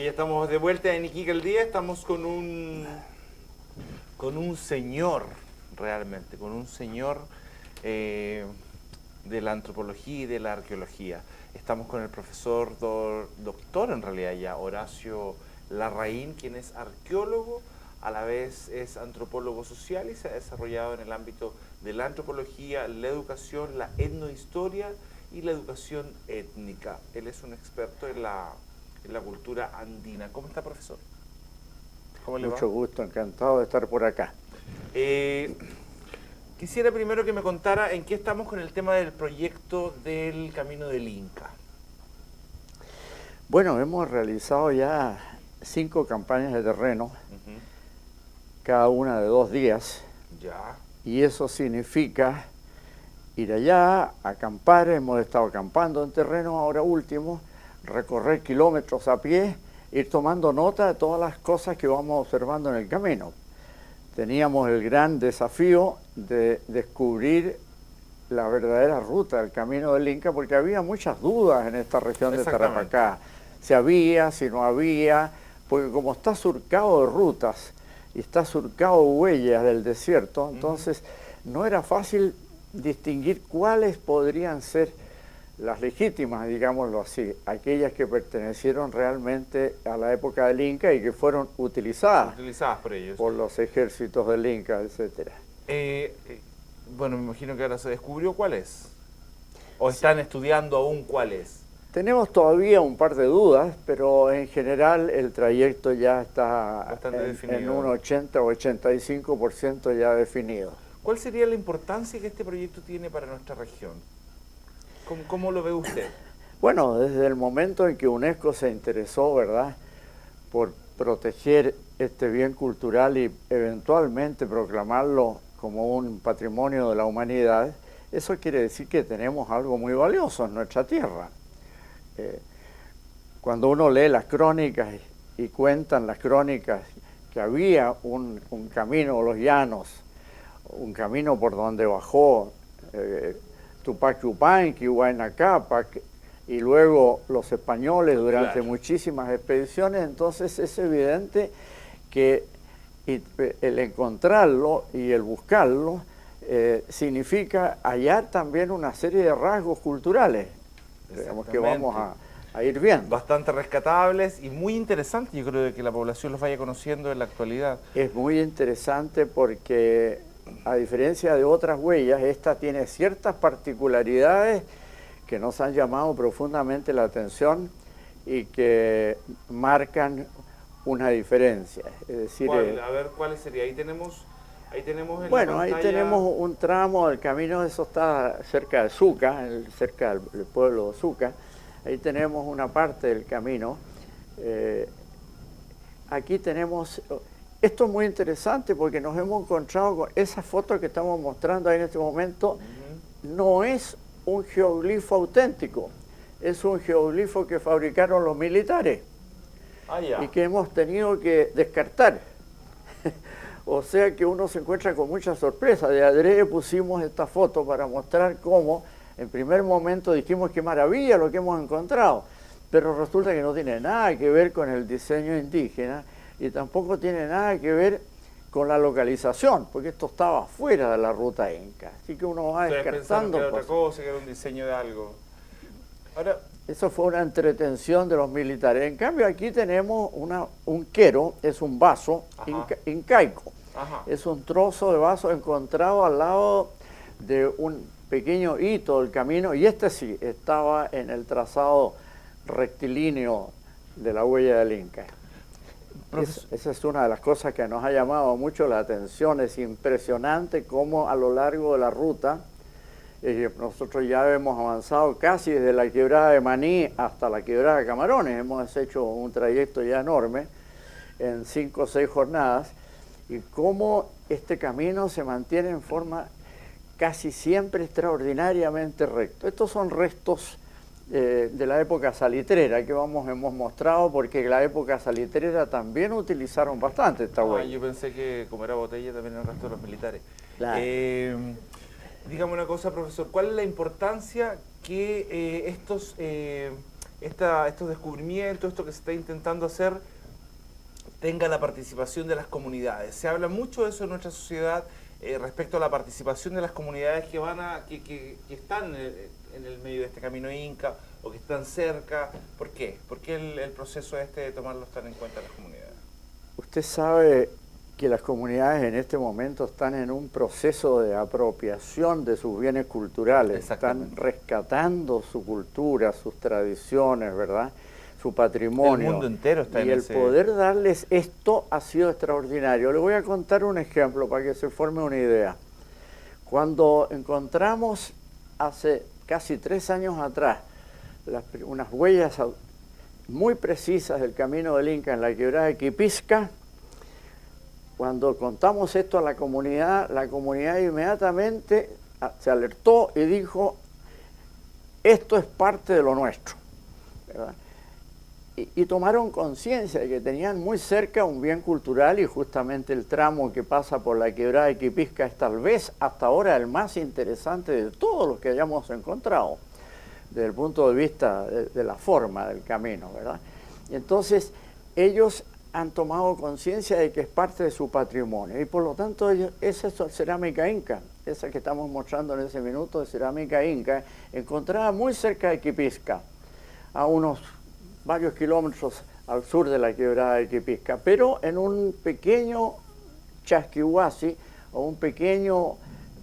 ya estamos de vuelta en Iquique al Día. Estamos con un señor, realmente, con un señor de la antropología y de la arqueología. Estamos con el profesor, doctor en realidad ya, Horacio Larraín, quien es arqueólogo, a la vez es antropólogo social y se ha desarrollado en el ámbito de la antropología, la educación, la etnohistoria y la educación étnica. Él es un experto en la cultura andina. ¿Cómo está, profesor? ¿Cómo le va? Mucho gusto, encantado de estar por acá. Quisiera primero que me contara en qué estamos con el tema del proyecto del Camino del Inca. Bueno, hemos realizado ya 5 campañas de terreno, cada una de 2 días, Ya. y eso significa ir allá, acampar. Hemos estado acampando en terreno, ahora último, recorrer kilómetros a pie, ir tomando nota de todas las cosas que vamos observando en el camino. Teníamos el gran desafío de descubrir la verdadera ruta del Camino del Inca, porque había muchas dudas en esta región de Tarapacá. Si había, si no había, porque como está surcado de rutas y está surcado de huellas del desierto, entonces no era fácil distinguir cuáles podrían ser las legítimas, digámoslo así, aquellas que pertenecieron realmente a la época del Inca y que fueron utilizadas por ellos. por los ejércitos del Inca, etcétera. Bueno, me imagino que ahora se descubrió cuál es. ¿O están estudiando aún cuál es? Tenemos todavía un par de dudas, pero en general el trayecto ya está en un 80 o 85% ya definido. ¿Cuál sería la importancia que este proyecto tiene para nuestra región? ¿Cómo lo ve usted? Bueno, desde el momento en que UNESCO se interesó, ¿verdad?, por proteger este bien cultural y eventualmente proclamarlo como un patrimonio de la humanidad, eso quiere decir que tenemos algo muy valioso en nuestra tierra. Cuando uno lee las crónicas y cuentan las crónicas que había un camino, los llanos, un camino por donde bajó Tupac Yupanqui, Huayna Cápac, y luego los españoles durante muchísimas expediciones, entonces es evidente que el encontrarlo y el buscarlo significa hallar también una serie de rasgos culturales, digamos, que vamos a ir viendo. Bastante rescatables y muy interesantes, yo creo que la población los vaya conociendo en la actualidad. Es muy interesante porque, a diferencia de otras huellas, esta tiene ciertas particularidades que nos han llamado profundamente la atención y que marcan una diferencia. Es decir, a ver, ¿cuáles sería? Ahí tenemos en bueno, la pantalla... ahí tenemos un tramo del camino, eso está cerca de Suca, cerca del pueblo de Suca. Ahí tenemos una parte del camino. Aquí tenemos... Esto es muy interesante porque nos hemos encontrado con esa foto que estamos mostrando ahí en este momento. No es un geoglifo auténtico, es un geoglifo que fabricaron los militares y que hemos tenido que descartar. O sea que uno se encuentra con mucha sorpresa. De adrede pusimos esta foto para mostrar cómo en primer momento dijimos qué maravilla lo que hemos encontrado, pero resulta que no tiene nada que ver con el diseño indígena y tampoco tiene nada que ver con la localización, porque esto estaba fuera de la ruta inca. Así que uno va descartando. Que era otra cosa, que era un diseño de algo. Ahora, eso fue una entretención de los militares. En cambio, aquí tenemos un quero, es un vaso incaico. Es un trozo de vaso encontrado al lado de un pequeño hito del camino, y este sí estaba en el trazado rectilíneo de la huella del Inca. Esa es una de las cosas que nos ha llamado mucho la atención. Es impresionante cómo a lo largo de la ruta, nosotros ya hemos avanzado casi desde la quebrada de Maní hasta la quebrada de Camarones. Hemos hecho un trayecto ya enorme en 5 o 6 jornadas, y cómo este camino se mantiene en forma casi siempre extraordinariamente recto. Estos son restos de la época salitrera que hemos mostrado, porque en la época salitrera también utilizaron bastante esta huella. Yo pensé que como era botella también el resto de los militares. Claro. Dígame una cosa, profesor, ¿cuál es la importancia que estos estos descubrimientos, esto que se está intentando hacer, tenga la participación de las comunidades. Se habla mucho de eso en nuestra sociedad respecto a la participación de las comunidades que están en el medio de este camino Inca o que están cerca. ¿Por qué? ¿Por qué el proceso de tomarlos tan en cuenta las comunidades? Usted sabe que las comunidades en este momento están en un proceso de apropiación de sus bienes culturales, están rescatando su cultura, sus tradiciones, ¿verdad?, su patrimonio. El mundo entero está en ese... Y el poder darles esto ha sido extraordinario. Le voy a contar un ejemplo para que se forme una idea. Cuando encontramos hace casi 3 años atrás unas huellas muy precisas del camino del Inca en la quebrada de Quipisca, cuando contamos esto a la comunidad inmediatamente se alertó y dijo, esto es parte de lo nuestro, ¿verdad? Y tomaron conciencia de que tenían muy cerca un bien cultural y justamente el tramo que pasa por la quebrada de Quipisca es tal vez hasta ahora el más interesante de todos los que hayamos encontrado, desde el punto de vista de la forma del camino, ¿verdad? Y entonces ellos han tomado conciencia de que es parte de su patrimonio y por lo tanto esa es cerámica inca, esa que estamos mostrando en ese minuto de cerámica inca, encontrada muy cerca de Quipisca, a unos varios kilómetros al sur de la quebrada de Quipisca, pero en un pequeño chasquihuasi o un pequeño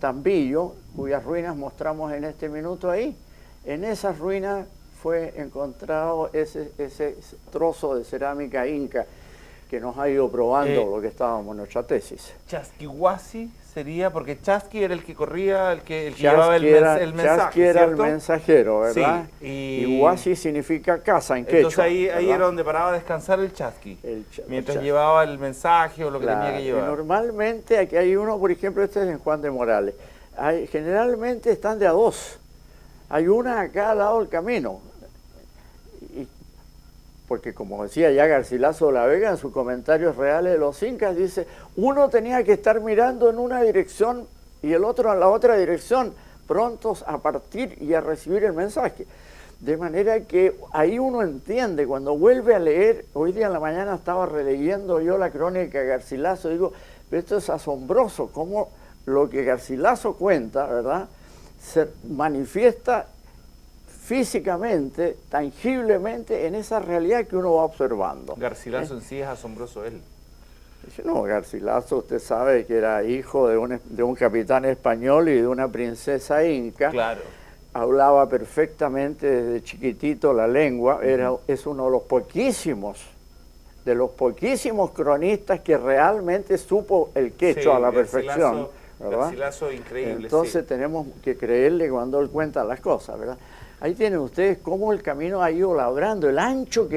tambillo cuyas ruinas mostramos en este minuto ahí. En esas ruinas fue encontrado ese trozo de cerámica inca que nos ha ido probando lo que estábamos en nuestra tesis. Chasquihuasi sería, porque Chasqui era el que corría, el que llevaba el mensaje, Chasqui era ¿cierto? El mensajero, ¿verdad? Sí, y Huasi significa casa en quechua. Entonces ahí era donde paraba a descansar el Chasqui, mientras llevaba el mensaje o lo que tenía que llevar. Y normalmente, aquí hay uno, por ejemplo, este es en Juan de Morales, generalmente están de a 2, hay una a cada lado del camino. Porque como decía ya Garcilaso de la Vega en sus comentarios reales de los incas, dice, uno tenía que estar mirando en una dirección y el otro en la otra dirección, prontos a partir y a recibir el mensaje. De manera que ahí uno entiende, cuando vuelve a leer, hoy día en la mañana estaba releyendo yo la crónica de Garcilaso, digo, pero esto es asombroso, cómo lo que Garcilaso cuenta, ¿verdad?, se manifiesta físicamente, tangiblemente, en esa realidad que uno va observando. Garcilaso en sí es asombroso él. No, Garcilaso, usted sabe que era hijo de un capitán español y de una princesa inca. Claro. Hablaba perfectamente desde chiquitito la lengua, es uno de los poquísimos cronistas que realmente supo el quechua a la perfección, ¿verdad? Garcilaso increíble. Entonces tenemos que creerle cuando él cuenta las cosas, ¿verdad? Ahí tienen ustedes cómo el camino ha ido labrando, el ancho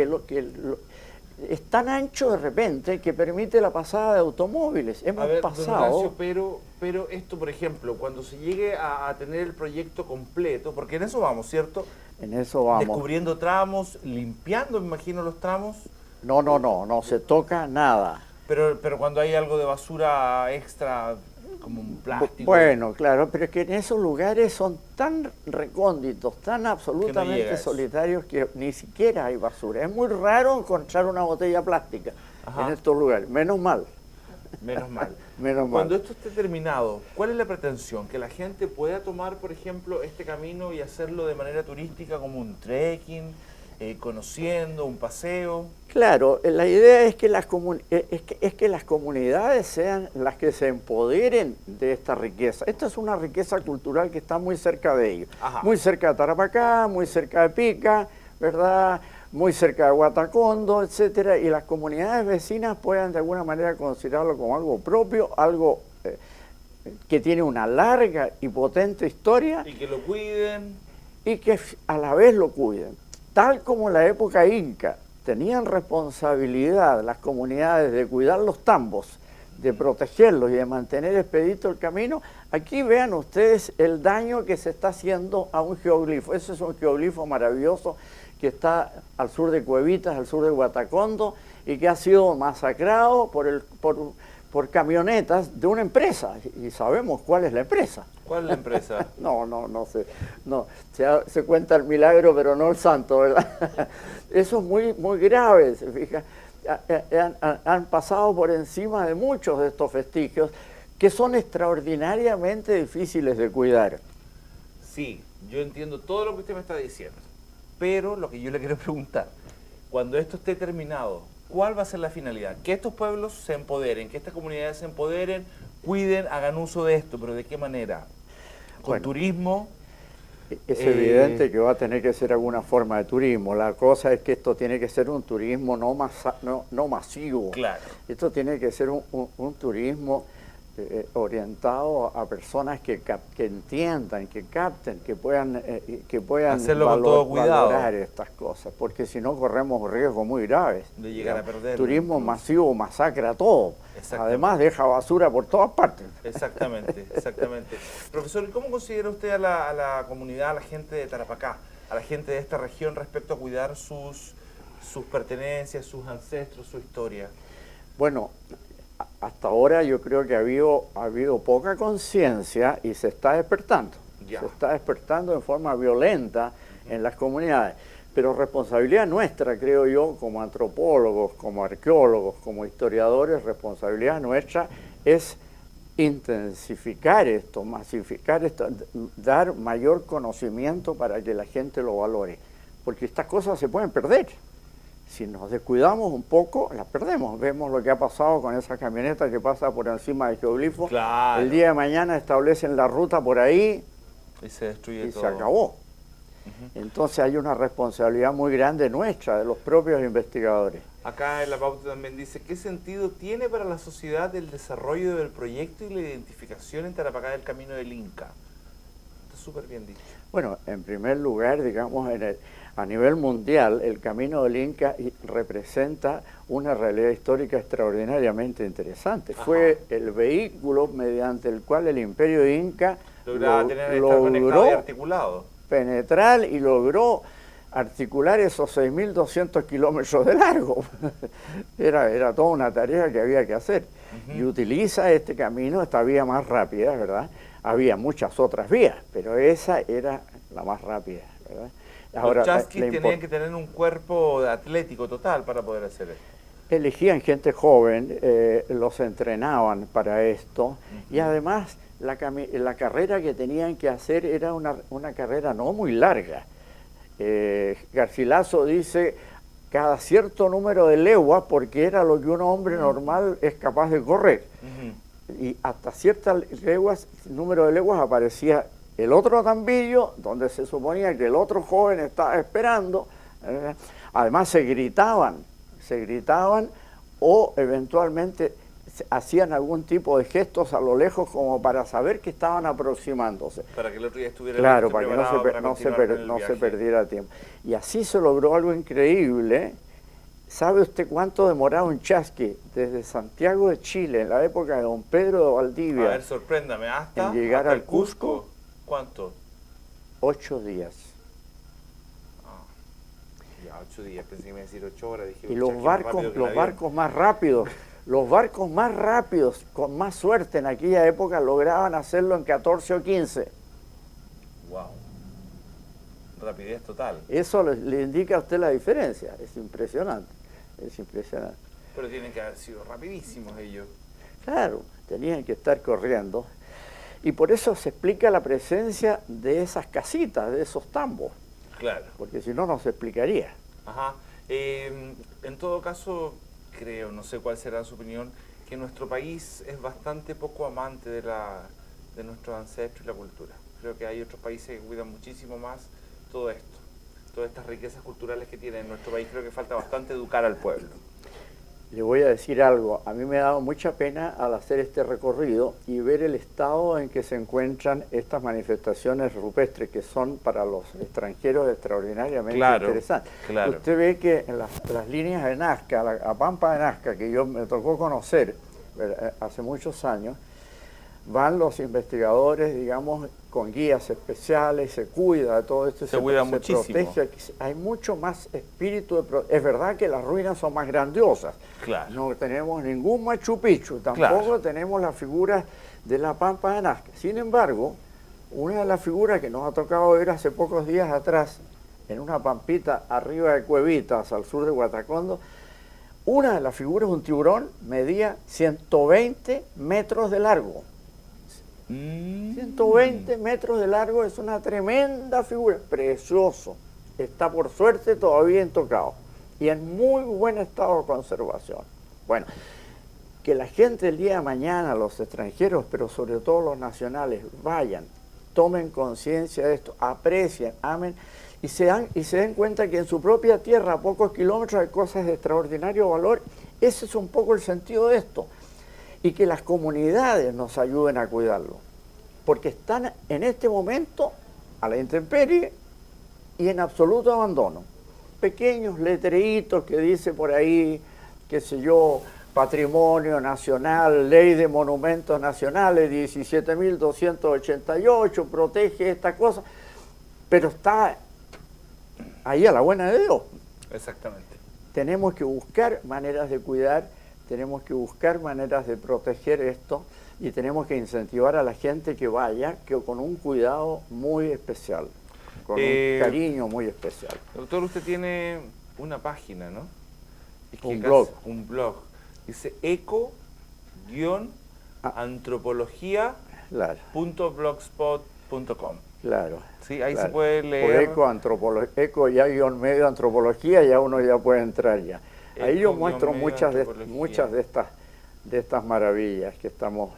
es tan ancho de repente que permite la pasada de automóviles. Hemos pasado... Ignacio, pero esto, por ejemplo, cuando se llegue a tener el proyecto completo, porque en eso vamos, ¿cierto? En eso vamos. Descubriendo tramos, limpiando, me imagino, los tramos. No se toca nada. Pero cuando hay algo de basura extra, como un plástico. Bueno, claro, pero es que en esos lugares son tan recónditos, tan absolutamente solitarios que ni siquiera hay basura. Es muy raro encontrar una botella plástica en estos lugares, menos mal. Menos mal. Menos mal. Cuando esto esté terminado, ¿cuál es la pretensión? ¿Que la gente pueda tomar, por ejemplo, este camino y hacerlo de manera turística como un trekking, conociendo, un paseo? Claro, la idea es que las comunidades sean las que se empoderen de esta riqueza. Esta es una riqueza cultural que está muy cerca de ellos. Muy cerca de Tarapacá, muy cerca de Pica, ¿verdad?, muy cerca de Guatacondo, etcétera, y las comunidades vecinas puedan de alguna manera considerarlo como algo propio, algo que tiene una larga y potente historia. Y que lo cuiden. Y que a la vez lo cuiden. Tal como en la época inca tenían responsabilidad las comunidades de cuidar los tambos, de protegerlos y de mantener expedito el camino, aquí vean ustedes el daño que se está haciendo a un geoglifo. Ese es un geoglifo maravilloso que está al sur de Cuevitas, al sur de Guatacondo, y que ha sido masacrado por por camionetas de una empresa, y sabemos cuál es la empresa. ¿Cuál es la empresa? No sé. No, se cuenta el milagro, pero no el santo, ¿verdad? Eso es muy grave, se fija. Han pasado por encima de muchos de estos vestigios que son extraordinariamente difíciles de cuidar. Sí, yo entiendo todo lo que usted me está diciendo, pero lo que yo le quiero preguntar, cuando esto esté terminado, ¿cuál va a ser la finalidad? Que estos pueblos se empoderen, que estas comunidades se empoderen, cuiden, hagan uso de esto, pero ¿de qué manera? ¿Con turismo? Es evidente que va a tener que ser alguna forma de turismo. La cosa es que esto tiene que ser un turismo no masivo. Claro. Esto tiene que ser un turismo orientado a personas que entiendan, que capten, que puedan hacerlo con todo cuidado, valorar estas cosas, porque si no corremos riesgos muy graves. De llegar a perder. Turismo masivo masacra todo. Además deja basura por todas partes. Exactamente, exactamente. Profesor, ¿cómo considera usted a la comunidad, a la gente de Tarapacá, a la gente de esta región respecto a cuidar sus pertenencias, sus ancestros, su historia? Bueno, hasta ahora yo creo que ha habido poca conciencia y se está despertando. Ya. Se está despertando en forma violenta en las comunidades. Pero responsabilidad nuestra, creo yo, como antropólogos, como arqueólogos, como historiadores, responsabilidad nuestra es intensificar esto, masificar esto, dar mayor conocimiento para que la gente lo valore. Porque estas cosas se pueden perder. Si nos descuidamos un poco, las perdemos. Vemos lo que ha pasado con esa camioneta que pasa por encima del geoglifo. Claro. El día de mañana establecen la ruta por ahí y se destruye y todo. Se acabó. Entonces hay una responsabilidad muy grande nuestra, de los propios investigadores. Acá en la pauta también dice, ¿qué sentido tiene para la sociedad el desarrollo del proyecto y la identificación en Tarapacá del Camino del Inca? Está súper bien dicho. Bueno, en primer lugar, digamos, a nivel mundial, el Camino del Inca representa una realidad histórica extraordinariamente interesante. Ajá. Fue el vehículo mediante el cual el Imperio Inca logró penetrar y logró articular esos 6.200 kilómetros de largo. Era toda una tarea que había que hacer. Y utiliza este camino, esta vía más rápida, ¿verdad? Había muchas otras vías, pero esa era la más rápida, ¿verdad? Ahora, los chasquis tenían que tener un cuerpo atlético total para poder hacer esto. Elegían gente joven, los entrenaban para esto, y además la carrera que tenían que hacer era una carrera no muy larga. Garcilaso dice cada cierto número de leguas, porque era lo que un hombre normal es capaz de correr. Y hasta ciertas leguas, número de leguas, aparecía el otro tambillo, donde se suponía que el otro joven estaba esperando. Además se gritaban o eventualmente hacían algún tipo de gestos a lo lejos como para saber que estaban aproximándose. Para que el otro día estuviera claro, para que no se perdiera tiempo. Y así se logró algo increíble. ¿Sabe usted cuánto demoraba un chasqui desde Santiago de Chile, en la época de don Pedro de Valdivia? A ver, sorpréndame, en llegar al Cusco. ¿Cuánto? 8 días. Ya, 8 días, pensé que me iba a decir 8 horas. Dije, y los barcos más rápidos, con más suerte en aquella época, lograban hacerlo en 14 o 15. Wow. Rapidez total. Eso le indica a usted la diferencia, es impresionante, es impresionante. Pero tienen que haber sido rapidísimos ellos. Claro, tenían que estar corriendo. Y por eso se explica la presencia de esas casitas, de esos tambos. Claro. Porque si no, no se explicaría. Ajá. En todo caso, creo, no sé cuál será su opinión, que nuestro país es bastante poco amante de nuestros ancestros y la cultura. Creo que hay otros países que cuidan muchísimo más todo esto, todas estas riquezas culturales que tiene nuestro país. Creo que falta bastante educar al pueblo. Le voy a decir algo, a mí me ha dado mucha pena al hacer este recorrido y ver el estado en que se encuentran estas manifestaciones rupestres que son para los extranjeros extraordinariamente interesantes. Claro. Usted ve que en las líneas de Nazca, la Pampa de Nazca, que yo me tocó conocer hace muchos años, van los investigadores, digamos, con guías especiales, se cuida de todo esto, se cuida muchísimo. Protege. Hay mucho más espíritu es verdad que las ruinas son más grandiosas. Claro. No tenemos ningún Machu Picchu, tampoco tenemos las figuras de la Pampa de Nazca. Sin embargo, una de las figuras que nos ha tocado ver hace pocos días atrás, en una pampita arriba de Cuevitas, al sur de Guatacondo, una de las figuras, un tiburón, medía 120 metros de largo. 120 metros de largo, es una tremenda figura, precioso. Está por suerte todavía intocado y en muy buen estado de conservación. Bueno, que la gente el día de mañana, los extranjeros, pero sobre todo los nacionales, vayan, tomen conciencia de esto, aprecien, amen y se den cuenta que en su propia tierra, a pocos kilómetros, hay cosas de extraordinario valor. Ese es un poco el sentido de esto. Y que las comunidades nos ayuden a cuidarlo, porque están en este momento a la intemperie y en absoluto abandono. Pequeños letreritos que dice por ahí, qué sé yo, Patrimonio Nacional, Ley de Monumentos Nacionales, 17.288, protege esta cosa, pero está ahí a la buena de Dios. Exactamente. Tenemos que buscar maneras de cuidar, tenemos que buscar maneras de proteger esto y tenemos que incentivar a la gente que vaya con un cuidado muy especial, con un cariño muy especial. Doctor, usted tiene una página, ¿no? Un blog. Un blog. Dice eco-antropología.blogspot.com. Claro. Sí, ahí claro. se puede leer. Por eco ya guión medio antropología, ya uno ya puede entrar ya. Ahí yo muestro muchas de estas maravillas que estamos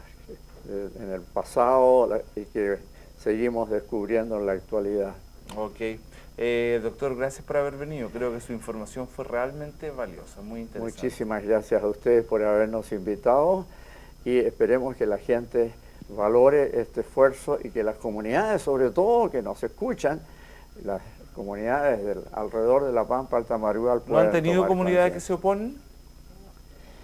en el pasado y que seguimos descubriendo en la actualidad. Ok. Doctor, gracias por haber venido. Creo que su información fue realmente valiosa, muy interesante. Muchísimas gracias a ustedes por habernos invitado y esperemos que la gente valore este esfuerzo y que las comunidades, sobre todo, que nos escuchan, las comunidades alrededor de la Pampa Alta Marúa. ¿No han tenido comunidades que se oponen?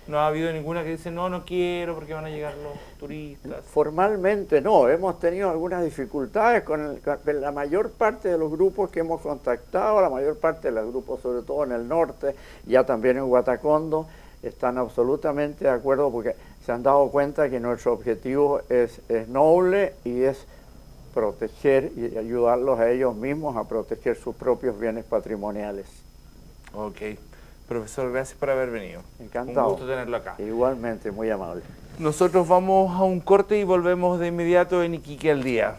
¿No ha habido ninguna que dice, no quiero porque van a llegar los turistas? Formalmente no, hemos tenido algunas dificultades con la mayor parte de los grupos que hemos contactado, la mayor parte de los grupos, sobre todo en el norte, ya también en Guatacondo, están absolutamente de acuerdo porque se han dado cuenta que nuestro objetivo es noble y es proteger y ayudarlos a ellos mismos a proteger sus propios bienes patrimoniales. Ok. Profesor, gracias por haber venido. Encantado. Un gusto tenerlo acá. Igualmente, muy amable. Nosotros vamos a un corte y volvemos de inmediato en Iquique al Día.